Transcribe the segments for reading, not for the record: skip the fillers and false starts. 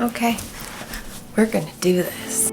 Okay, we're gonna do this.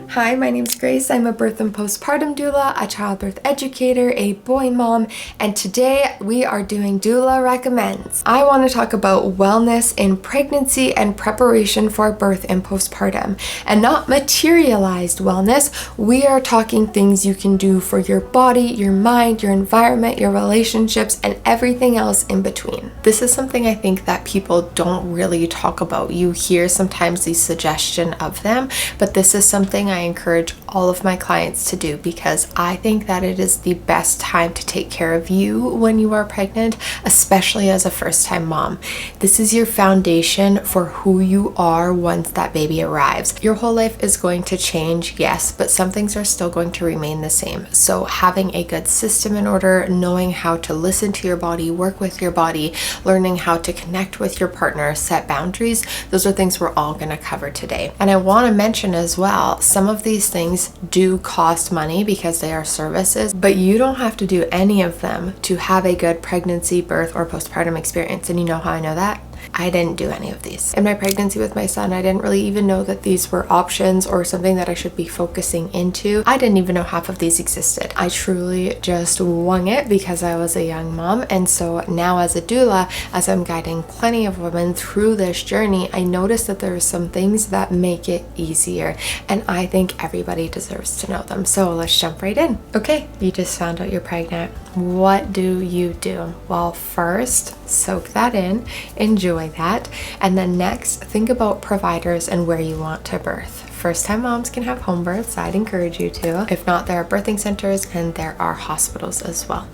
Hi, my name's Grace. I'm a birth and postpartum doula, a childbirth educator, a boy mom, and today we are doing Doula Recommends. I want to talk about wellness in pregnancy and preparation for birth and postpartum, and not materialized wellness. We are talking things you can do for your body, your mind, your environment, your relationships, and everything else in between. This is something I think that people don't really talk about. You hear sometimes the suggestion of them, but this is something I encourage all of my clients to do because I think that it is the best time to take care of you when you are pregnant, especially as a first-time mom. This is your foundation for who you are once that baby arrives. Your whole life is going to change, yes, but some things are still going to remain the same. So having a good system in order, knowing how to listen to your body, work with your body, learning how to connect with your partner, set boundaries, those are things we're all going to cover today. And I want to mention as well, some of these things do cost money because they are services, but you don't have to do any of them to have a good pregnancy, birth, or postpartum experience. And you know how I know that? I didn't do any of these. In my pregnancy with my son, I didn't really even know that these were options or something that I should be focusing into. I didn't even know half of these existed. I truly just wung it because I was a young mom. And so now as a doula, as I'm guiding plenty of women through this journey, I noticed that there are some things that make it easier. And I think everybody deserves to know them. So let's jump right in. Okay, you just found out you're pregnant. What do you do? Well, first, soak that in, enjoy that, and then next, think about providers and where you want to birth. First-time moms can have home births. I'd encourage you to. If not, there are birthing centers and there are hospitals as well.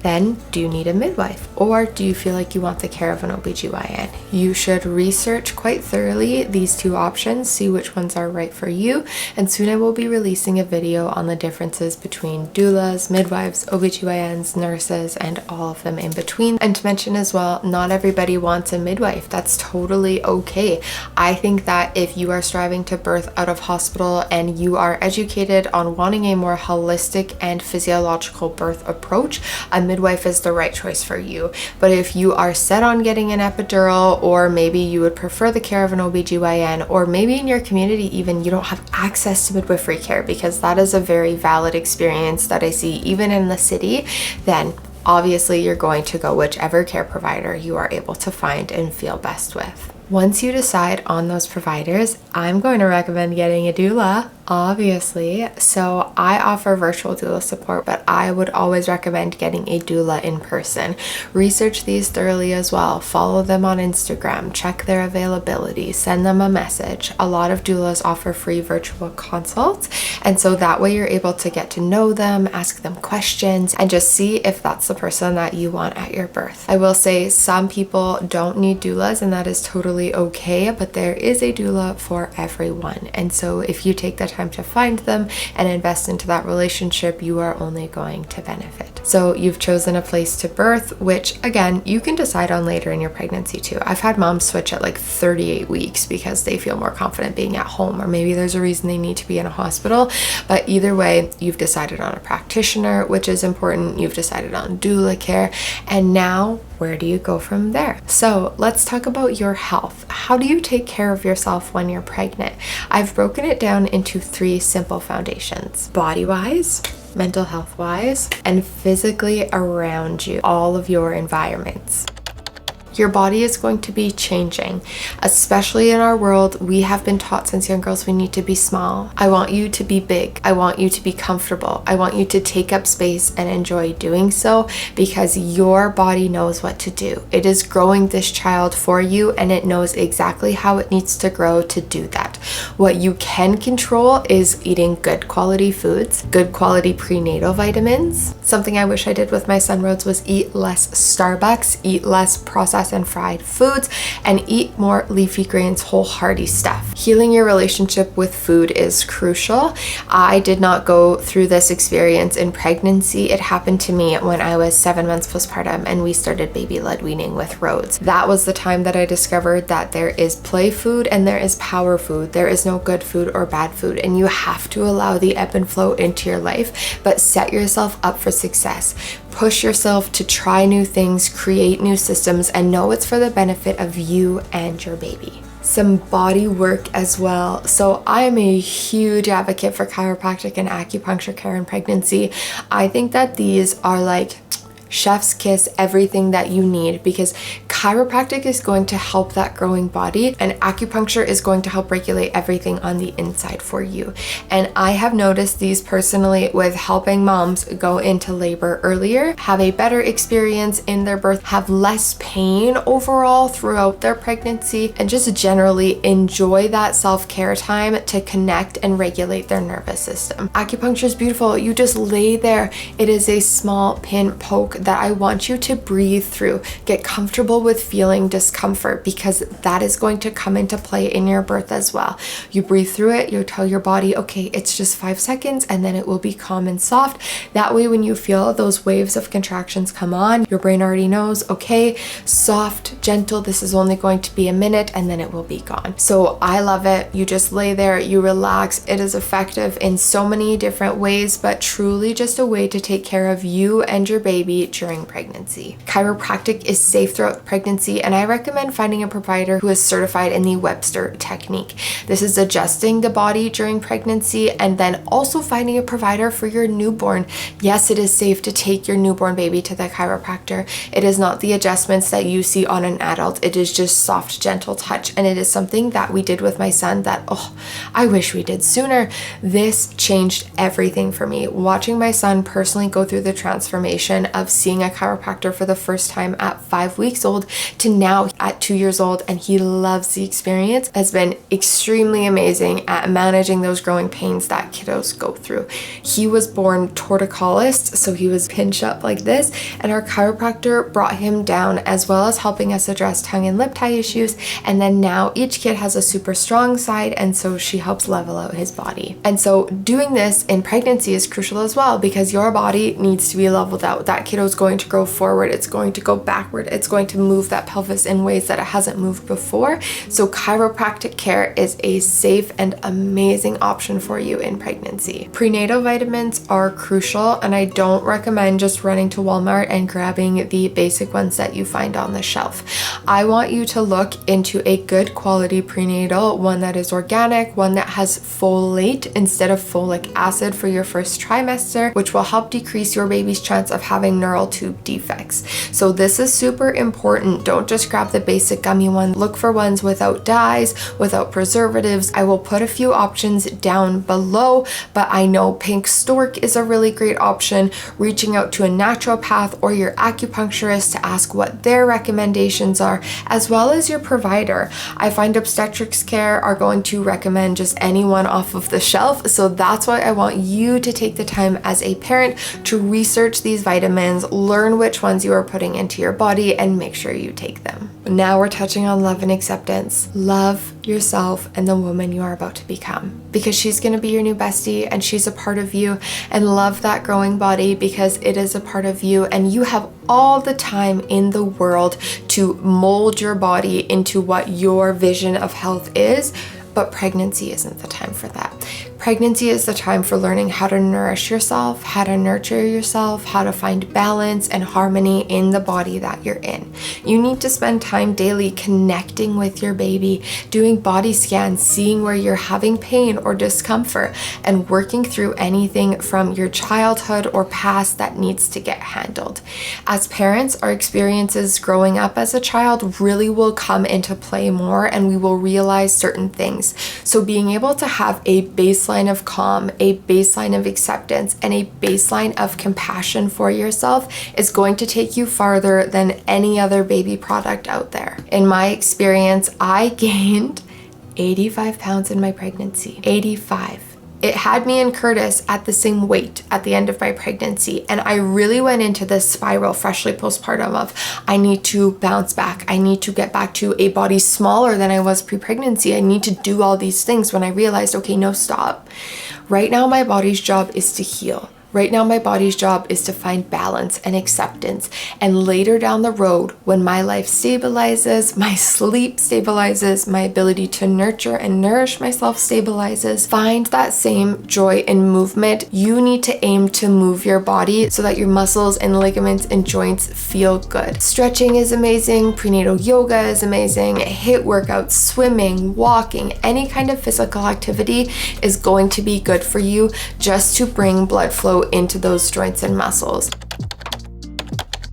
Then, do you need a midwife? Or do you feel like you want the care of an OBGYN? You should research quite thoroughly these two options, see which ones are right for you, and soon I will be releasing a video on the differences between doulas, midwives, OBGYNs, nurses, and all of them in between. And to mention as well, not everybody wants a midwife. That's totally okay. I think that if you are striving to birth out of hospital and you are educated on wanting a more holistic and physiological birth approach, a midwife is the right choice for you. But if you are set on getting an epidural, or maybe you would prefer the care of an OBGYN, or maybe in your community even you don't have access to midwifery care, because that is a very valid experience that I see even in the city, then obviously you're going to go whichever care provider you are able to find and feel best with. Once you decide on those providers, I'm going to recommend getting a doula, obviously. So I offer virtual doula support, but I would always recommend getting a doula in person. Research these thoroughly as well. Follow them on Instagram, check their availability, send them a message. A lot of doulas offer free virtual consults, and so that way you're able to get to know them, ask them questions, and just see if that's the person that you want at your birth. I will say some people don't need doulas, and that is totally okay, but there is a doula for everyone. And so if you take the time to find them and invest into that relationship, you are only going to benefit. So you've chosen a place to birth, which again, you can decide on later in your pregnancy too. I've had moms switch at like 38 weeks because they feel more confident being at home, or maybe there's a reason they need to be in a hospital. But either way, you've decided on a practitioner, which is important. You've decided on doula care, and now where do you go from there? So let's talk about your health. How do you take care of yourself when you're pregnant? I've broken it down into 3 simple foundations: body-wise, mental health-wise, and physically around you, all of your environments. Your body is going to be changing, especially in our world. We have been taught since young girls we need to be small. I want you to be big. I want you to be comfortable. I want you to take up space and enjoy doing so, because your body knows what to do. It is growing this child for you, and it knows exactly how it needs to grow to do that. What you can control is eating good quality foods, good quality prenatal vitamins. Something I wish I did with my son Rhodes was eat less Starbucks, eat less processed and fried foods, and eat more leafy greens, whole hearty stuff. Healing your relationship with food is crucial. I did not go through this experience in pregnancy. It happened to me when I was 7 months postpartum and we started baby-led weaning with Rhodes. That was the time that I discovered that there is play food and there is power food. there is no good food or bad food, and you have to allow the ebb and flow into your life, but set yourself up for success. Push yourself to try new things, create new systems, and know it's for the benefit of you and your baby. Some body work as well. So I'm a huge advocate for chiropractic and acupuncture care in pregnancy. I think that these are like chef's kiss, everything that you need, because chiropractic is going to help that growing body, and acupuncture is going to help regulate everything on the inside for you. And I have noticed these personally with helping moms go into labor earlier, have a better experience in their birth, have less pain overall throughout their pregnancy, and just generally enjoy that self-care time to connect and regulate their nervous system. Acupuncture is beautiful. You just lay there. It is a small pin poke that I want you to breathe through. Get comfortable with feeling discomfort, because that is going to come into play in your birth as well. You breathe through it, you tell your body, okay, it's just 5 seconds, and then it will be calm and soft. That way, when you feel those waves of contractions come on, your brain already knows, okay, soft, gentle, this is only going to be a minute, and then it will be gone. So I love it. You just lay there, you relax. It is effective in so many different ways, but truly just a way to take care of you and your baby during pregnancy. Chiropractic is safe throughout pregnancy, and I recommend finding a provider who is certified in the Webster technique. This is adjusting the body during pregnancy, and then also finding a provider for your newborn. Yes, it is safe to take your newborn baby to the chiropractor. It is not the adjustments that you see on an adult. It is just soft, gentle touch, and it is something that we did with my son that, oh, I wish we did sooner. This changed everything for me. Watching my son personally go through the transformation of seeing a chiropractor for the first time at 5 weeks old to now at 2 years old, and he loves the experience, has been extremely amazing at managing those growing pains that kiddos go through. He was born torticollis, so he was pinched up like this, and our chiropractor brought him down, as well as helping us address tongue and lip tie issues. And then now each kid has a super strong side, and so she helps level out his body. And so doing this in pregnancy is crucial as well, because your body needs to be leveled out. That kiddo's going to go forward, it's going to go backward, it's going to move that pelvis in ways that it hasn't moved before. So chiropractic care is a safe and amazing option for you in pregnancy. Prenatal vitamins are crucial, and I don't recommend just running to Walmart and grabbing the basic ones that you find on the shelf. I want you to look into a good quality prenatal, one that is organic, one that has folate instead of folic acid for your first trimester, which will help decrease your baby's chance of having neural tube defects. So this is super important. Don't just grab the basic gummy one. Look for ones without dyes, without preservatives. I will put a few options down below, but I know Pink Stork is a really great option. Reaching out to a naturopath or your acupuncturist to ask what their recommendations are, as well as your provider. I find obstetrics care are going to recommend just anyone off of the shelf, so that's why I want you to take the time as a parent to research these vitamins, learn which ones you are putting into your body, and make sure you take them. Now we're touching on love and acceptance. Love yourself and the woman you are about to become, because she's going to be your new bestie and she's a part of you. And love that growing body, because it is a part of you, and you have all the time in the world to mold your body into what your vision of health is. But pregnancy isn't the time for that. Pregnancy is the time for learning how to nourish yourself, how to nurture yourself, how to find balance and harmony in the body that you're in. You need to spend time daily connecting with your baby, doing body scans, seeing where you're having pain or discomfort, and working through anything from your childhood or past that needs to get handled. As parents, our experiences growing up as a child really will come into play more, and we will realize certain things. So being able to have a baseline of calm, a baseline of acceptance, and a baseline of compassion for yourself is going to take you farther than any other baby product out there. In my experience, I gained 85 pounds in my pregnancy. 85. It had me and Curtis at the same weight at the end of my pregnancy, and I really went into this spiral freshly postpartum of I need to bounce back. I need to get back to a body smaller than I was pre-pregnancy. I need to do all these things, when I realized, okay, no, stop. Right now, my body's job is to heal. Right now, my body's job is to find balance and acceptance. And later down the road, when my life stabilizes, my sleep stabilizes, my ability to nurture and nourish myself stabilizes, find that same joy in movement. You need to aim to move your body so that your muscles and ligaments and joints feel good. Stretching is amazing. Prenatal yoga is amazing. HIIT workouts, swimming, walking, any kind of physical activity is going to be good for you just to bring blood flow into those joints and muscles.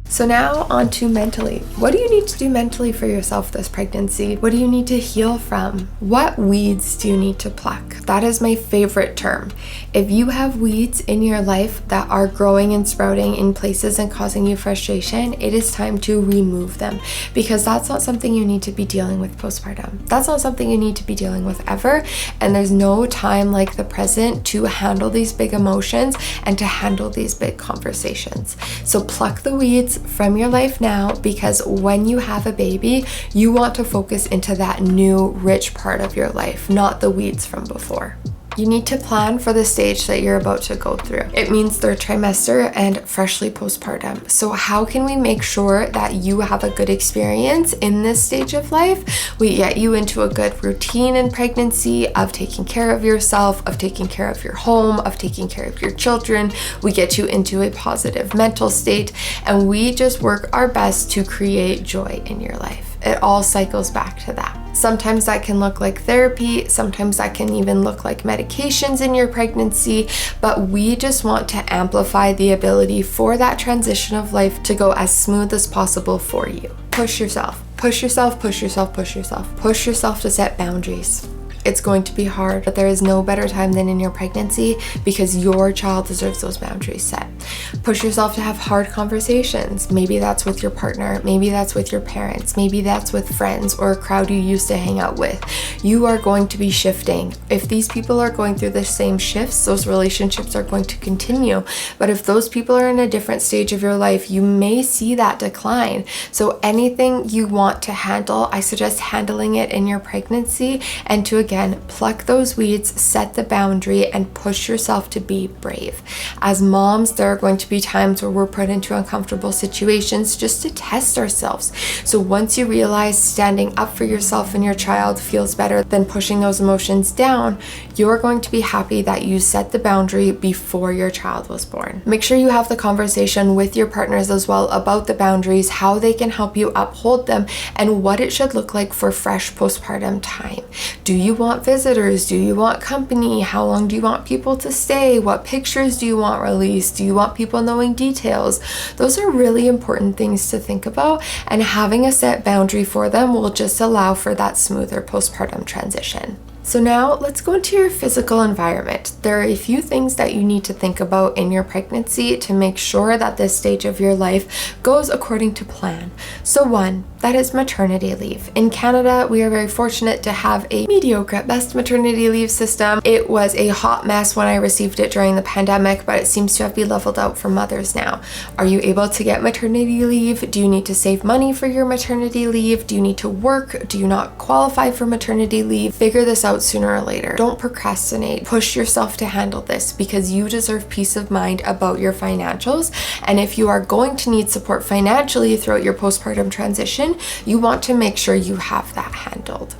So now on to mentally. What do you need to do mentally for yourself this pregnancy? What do you need to heal from? What weeds do you need to pluck? That is my favorite term. If you have weeds in your life that are growing and sprouting in places and causing you frustration, it is time to remove them, because that's not something you need to be dealing with postpartum. That's not something you need to be dealing with ever. And there's no time like the present to handle these big emotions and to handle these big conversations. So pluck the weeds from your life now, because when you have a baby, you want to focus into that new rich part of your life, not the weeds from before. You need to plan for the stage that you're about to go through. It means third trimester and freshly postpartum. So how can we make sure that you have a good experience in this stage of life? We get you into a good routine in pregnancy of taking care of yourself, of taking care of your home, of taking care of your children. We get you into a positive mental state, and we just work our best to create joy in your life. It all cycles back to that. Sometimes that can look like therapy, sometimes that can even look like medications in your pregnancy, but we just want to amplify the ability for that transition of life to go as smooth as possible for you. Push yourself, push yourself, push yourself, push yourself. Push yourself to set boundaries. It's going to be hard, but there is no better time than in your pregnancy, because your child deserves those boundaries set. Push yourself to have hard conversations. Maybe that's with your partner, maybe that's with your parents, maybe that's with friends or a crowd you used to hang out with. You are going to be shifting. If these people are going through the same shifts, those relationships are going to continue. But if those people are in a different stage of your life, you may see that decline. So anything you want to handle, I suggest handling it in your pregnancy, and to again, pluck those weeds, set the boundary, and push yourself to be brave. As moms, there are going to be times where we're put into uncomfortable situations just to test ourselves. So once you realize standing up for yourself and your child feels better than pushing those emotions down, you're going to be happy that you set the boundary before your child was born. Make sure you have the conversation with your partners as well about the boundaries, how they can help you uphold them, and what it should look like for fresh postpartum time. Do you want visitors? Do you want company? How long do you want people to stay? What pictures do you want released? Do you want people knowing details? Those are really important things to think about, and having a set boundary for them will just allow for that smoother postpartum transition. So now let's go into your physical environment. There are a few things that you need to think about in your pregnancy to make sure that this stage of your life goes according to plan. So one, that is maternity leave. In Canada, we are very fortunate to have a mediocre at best maternity leave system. It was a hot mess when I received it during the pandemic, but it seems to have been leveled out for mothers now. Are you able to get maternity leave? Do you need to save money for your maternity leave? Do you need to work? Do you not qualify for maternity leave? Figure this out sooner or later. Don't procrastinate. Push yourself to handle this, because you deserve peace of mind about your financials. And if you are going to need support financially throughout your postpartum transition, you want to make sure you have that handled.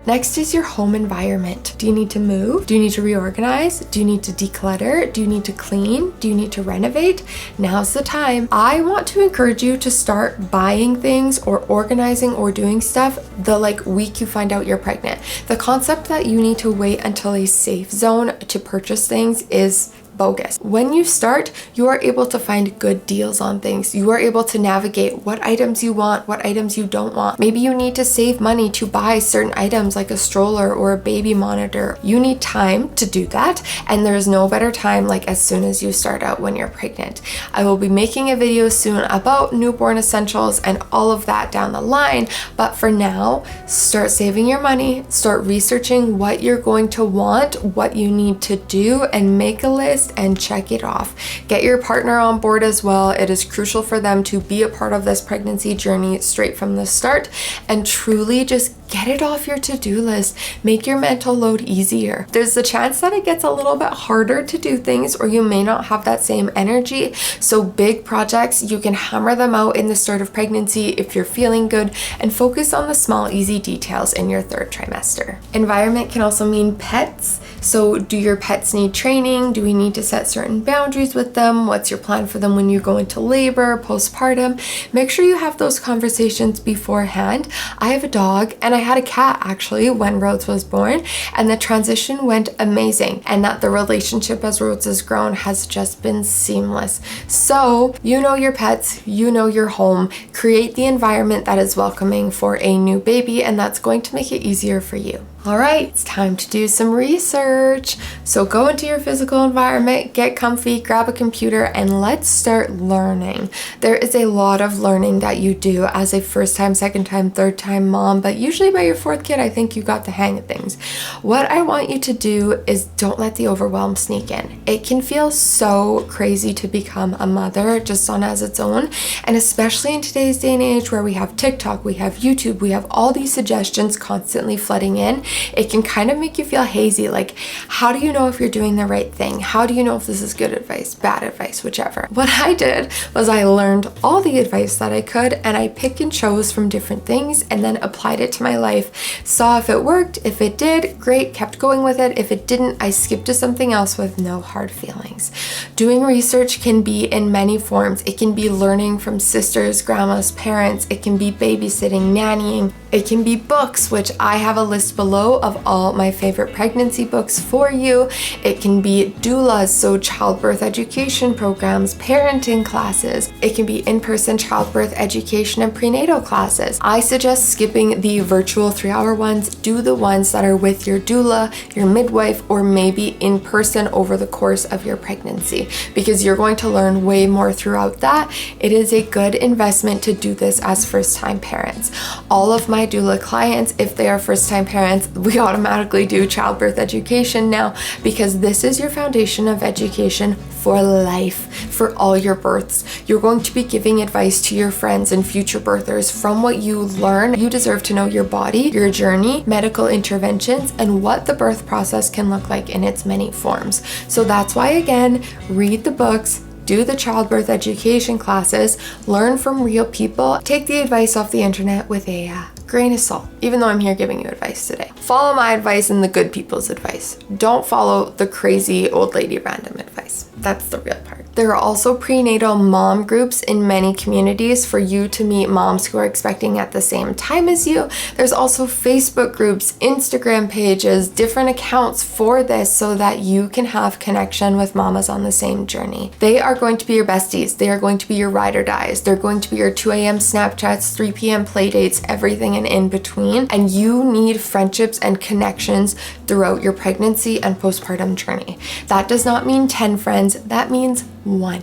Next is your home environment. Do you need to move? Do you need to reorganize? Do you need to declutter? Do you need to clean? Do you need to renovate? Now's the time. I want to encourage you to start buying things or organizing or doing stuff the week you find out you're pregnant. The concept that you need to wait until a safe zone to purchase things is bogus. When you start, you are able to find good deals on things. You are able to navigate what items you want, what items you don't want. Maybe you need to save money to buy certain items like a stroller or a baby monitor. You need time to do that, and there's no better time as soon as you start out when you're pregnant. I will be making a video soon about newborn essentials and all of that down the line, but for now, start saving your money, start researching what you're going to want, what you need to do, and make a list and check it off. Get your partner on board as well. It is crucial for them to be a part of this pregnancy journey straight from the start, and truly just Get it off your to-do list. Make your mental load easier. There's a chance that it gets a little bit harder to do things, or you may not have that same energy. So big projects, you can hammer them out in the start of pregnancy if you're feeling good, and focus on the small, easy details in your third trimester. Environment can also mean pets. So do your pets need training? Do we need to set certain boundaries with them? What's your plan for them when you go into labor, postpartum? Make sure you have those conversations beforehand. I have a dog and I had a cat actually when Rhodes was born, and the transition went amazing, and that the relationship as Rhodes has grown has just been seamless. So you know your pets, you know your home. Create the environment that is welcoming for a new baby, and that's going to make it easier for you. All right, it's time to do some research. So go into your physical environment, get comfy, grab a computer, and let's start learning. There is a lot of learning that you do as a first time, second time, third time mom, but usually by your fourth kid, I think you got the hang of things. What I want you to do is don't let the overwhelm sneak in. It can feel so crazy to become a mother just on as its own, and especially in today's day and age where we have TikTok, we have YouTube, we have all these suggestions constantly flooding in. It can kind of make you feel hazy, like how do you know if you're doing the right thing? How do you know if this is good advice, bad advice, whichever? What I did was I learned all the advice that I could, and I picked and chose from different things and then applied it to my life, saw if it worked. If it did, great, kept going with it. If it didn't, I skipped to something else with no hard feelings. Doing research can be in many forms. It can be learning from sisters, grandmas, parents. It can be babysitting, nannying. It can be books, which I have a list below of all my favorite pregnancy books for you. It can be doulas, so childbirth education programs, parenting classes. It can be in-person childbirth education and prenatal classes. I suggest skipping the virtual 3-hour ones. Do the ones that are with your doula, your midwife, or maybe in person over the course of your pregnancy, because you're going to learn way more throughout that. It is a good investment to do this as first-time parents. All of my doula clients, if they are first-time parents, we automatically do childbirth education now, because this is your foundation of education for life, for all your births. You're going to be giving advice to your friends and future birthers from what you learn. You deserve to know your body, your journey, medical interventions, and what the birth process can look like in its many forms. So that's why, again, read the books, do the childbirth education classes, learn from real people, take the advice off the internet with a grain of salt, even though I'm here giving you advice today. Follow my advice and the good people's advice. Don't follow the crazy old lady random advice. That's the real part. There are also prenatal mom groups in many communities for you to meet moms who are expecting at the same time as you. There's also Facebook groups, Instagram pages, different accounts for this so that you can have connection with mamas on the same journey. They are going to be your besties. They are going to be your ride or dies. They're going to be your 2 a.m. Snapchats, 3 p.m. play dates, everything in between. And you need friendships and connections throughout your pregnancy and postpartum journey. That does not mean 10 friends. That means one.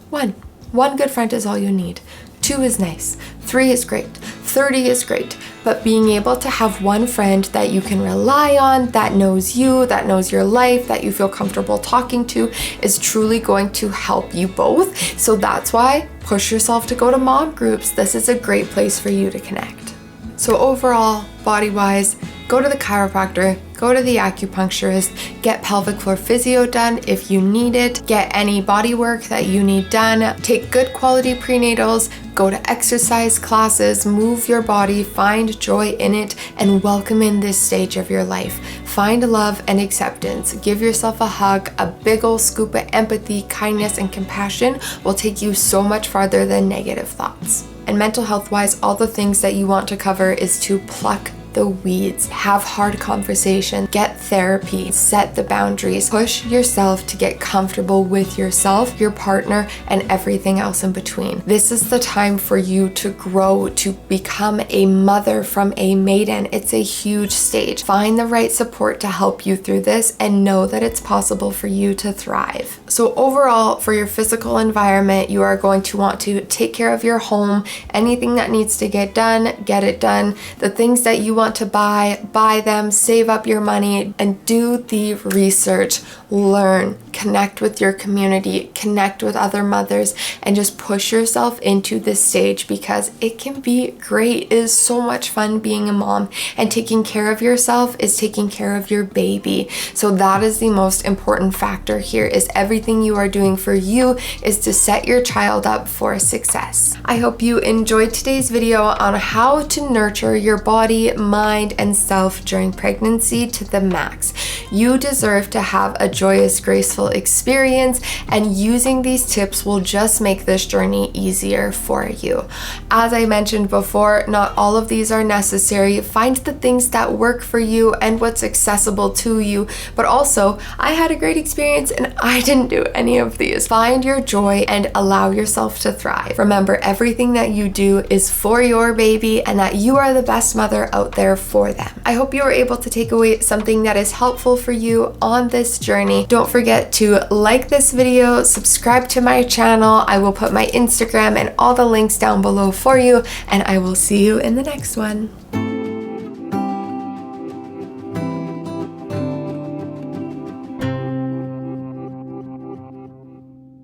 One good friend is all you need. 2 is nice. 3 is great. 30 is great. But being able to have one friend that you can rely on, that knows you, that knows your life, that you feel comfortable talking to, is truly going to help you both. So that's why push yourself to go to mom groups. This is a great place for you to connect. So overall, body-wise, go to the chiropractor, go to the acupuncturist, get pelvic floor physio done if you need it, get any body work that you need done, take good quality prenatals, go to exercise classes, move your body, find joy in it, and welcome in this stage of your life. Find love and acceptance. Give yourself a hug. A big ol' scoop of empathy, kindness, and compassion will take you so much farther than negative thoughts. And mental health wise, all the things that you want to cover is to pluck the weeds, have hard conversations, get therapy, set the boundaries, push yourself to get comfortable with yourself, your partner, and everything else in between. This is the time for you to grow, to become a mother from a maiden. It's a huge stage. Find the right support to help you through this and know that it's possible for you to thrive. So overall, for your physical environment, you are going to want to take care of your home. Anything that needs to get done, get it done. The things that you want want to buy them, save up your money, and do the research, learn, connect with your community, connect with other mothers, and just push yourself into this stage because it can be great. It is so much fun being a mom, and taking care of yourself is taking care of your baby. So that is the most important factor here, is everything you are doing for you is to set your child up for success. I hope you enjoyed today's video on how to nurture your body, mind, and self during pregnancy to the max. You deserve to have a joyous, graceful experience, and using these tips will just make this journey easier for you. As I mentioned before, not all of these are necessary. Find the things that work for you and what's accessible to you, but also I had a great experience and I didn't do any of these. Find your joy and allow yourself to thrive. Remember, everything that you do is for your baby and that you are the best mother out there for them. I hope you were able to take away something that is helpful for you on this journey. Don't forget to like this video, subscribe to my channel. I will put my Instagram and all the links down below for you, and I will see you in the next one.